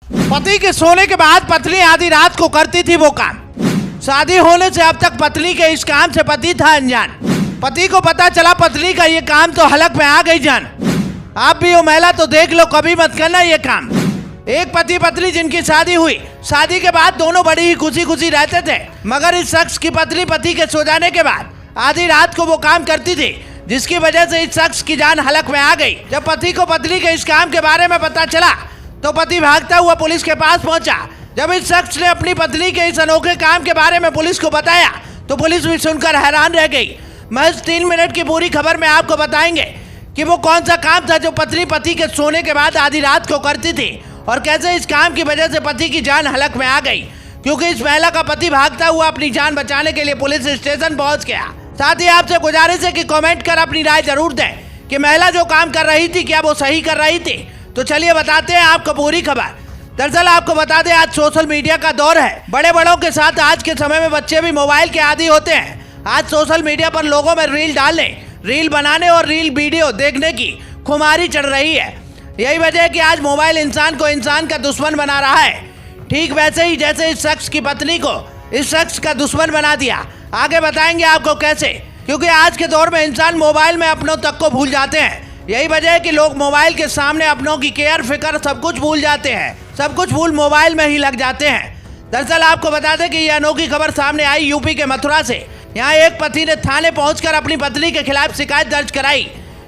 पति के सोने के बाद पत्नी आधी रात को करती थी वो काम। शादी होने से अब तक पत्नी के इस काम से पति था अनजान। पति को पता चला पत्नी का ये काम तो हलक में आ गई जान। आप भी हो महिला तो देख लो, कभी मत करना ये काम। एक पति पत्नी जिनकी शादी हुई, शादी के बाद दोनों बड़ी ही खुशी खुशी रहते थे, मगर इस शख्स की पत्नी पति के सो जाने के बाद आधी रात को वो काम करती थी, जिसकी वजह से इस शख्स की जान हलक में आ गई। जब पति को पत्नी के इस काम के बारे में पता चला तो पति भागता हुआ पुलिस के पास पहुंचा। जब इस शख्स ने अपनी पत्नी के इस अनोखे काम के बारे में पुलिस को बताया तो पुलिस भी सुनकर हैरान रह गई। महज 3 मिनट की पूरी खबर में आपको बताएंगे कि वो कौन सा काम था जो पत्नी पति के सोने के बाद आधी रात को करती थी और कैसे इस काम की वजह से पति की जान हलक में आ गई, क्योंकि इस महिला का पति भागता हुआ अपनी जान बचाने के लिए पुलिस स्टेशन पहुंच गया। साथ ही आपसे गुजारिश है कि कमेंट कर अपनी राय जरूर दें कि महिला जो काम कर रही थी क्या वो सही कर रही थी। तो चलिए बताते हैं आपको पूरी खबर। दरअसल आपको बता दें, आज सोशल मीडिया का दौर है। बड़े बड़ों के साथ आज के समय में बच्चे भी मोबाइल के आदी होते हैं। आज सोशल मीडिया पर लोगों में रील डालने, रील बनाने और रील वीडियो देखने की खुमारी चढ़ रही है। यही वजह है कि आज मोबाइल इंसान को इंसान का दुश्मन बना रहा है, ठीक वैसे ही जैसे इस शख्स की पत्नी को इस शख्स का दुश्मन बना दिया। आगे बताएंगे आपको कैसे, क्योंकि आज के दौर में इंसान मोबाइल में अपनों तक को भूल जाते हैं। यही वजह है कि लोग मोबाइल के सामने अपनों की केयर फिक्र सब कुछ भूल जाते हैं, सब कुछ भूल मोबाइल में ही लग जाते हैं। दरअसल आपको बता दें कि यह अनोखी खबर सामने आई यूपी के मथुरा से। यहाँ एक पति ने थाने पहुंचकर अपनी पत्नी के खिलाफ शिकायत दर्ज कराई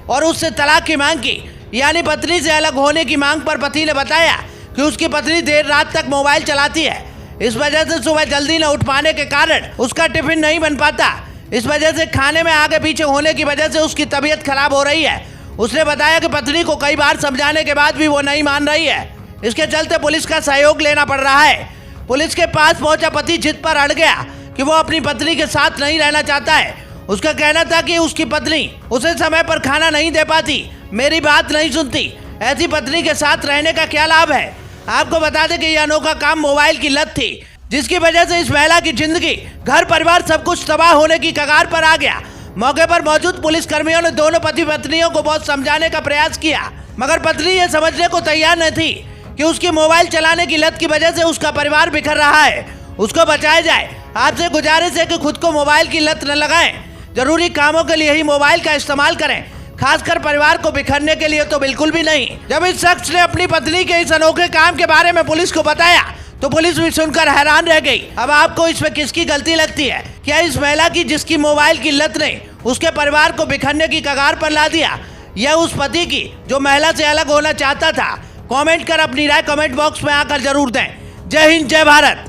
और उससे तलाक की मांग की, यानी पत्नी से अलग होने की मांग पर पति ने बताया कि उसकी पत्नी देर रात तक मोबाइल चलाती है। इस वजह से सुबह जल्दी न उठ पाने के कारण उसका टिफिन नहीं बन पाता। इस वजह से खाने में आगे पीछे होने की वजह से उसकी तबीयत खराब हो रही है। उसने बताया कि पत्नी को कई बार समझाने के बाद भी वो नहीं मान रही है। इसके चलते पुलिस का सहयोग लेना पड़ रहा है। पुलिस के पास पहुंचा पति जिद पर अड़ गया कि वो अपनी पत्नी के साथ नहीं रहना चाहता है। उसका कहना था कि उसकी पत्नी उसे समय पर खाना नहीं दे पाती, मेरी बात नहीं सुनती। ऐसी पत्नी के साथ रहने का क्या लाभ है। आपको बता दें कि यह अनोखा काम मोबाइल की लत थी, जिसकी वजह से इस महिला की जिंदगी, घर परिवार सब कुछ तबाह होने की कगार पर आ गया। मौके पर मौजूद पुलिस कर्मियों ने दोनों पति पत्नियों को बहुत समझाने का प्रयास किया, मगर पत्नी ये समझने को तैयार न थी कि उसकी मोबाइल चलाने की लत की वजह से उसका परिवार बिखर रहा है। उसको बचाया जाए। आपसे गुजारिश है कि खुद को मोबाइल की लत न लगाएं। जरूरी कामों के लिए ही मोबाइल का इस्तेमाल करें, खासकर परिवार को बिखरने के लिए तो बिल्कुल भी नहीं। जब इस शख्स ने अपनी पत्नी के इस अनोखे काम के बारे में पुलिस को बताया तो पुलिस भी सुनकर हैरान रह गई। अब आपको इसमें किसकी गलती लगती है? क्या इस महिला की जिसकी मोबाइल की लत ने उसके परिवार को बिखरने की कगार पर ला दिया, या उस पति की जो महिला से अलग होना चाहता था? कमेंट कर अपनी राय कमेंट बॉक्स में आकर जरूर दें। जय हिंद, जय भारत।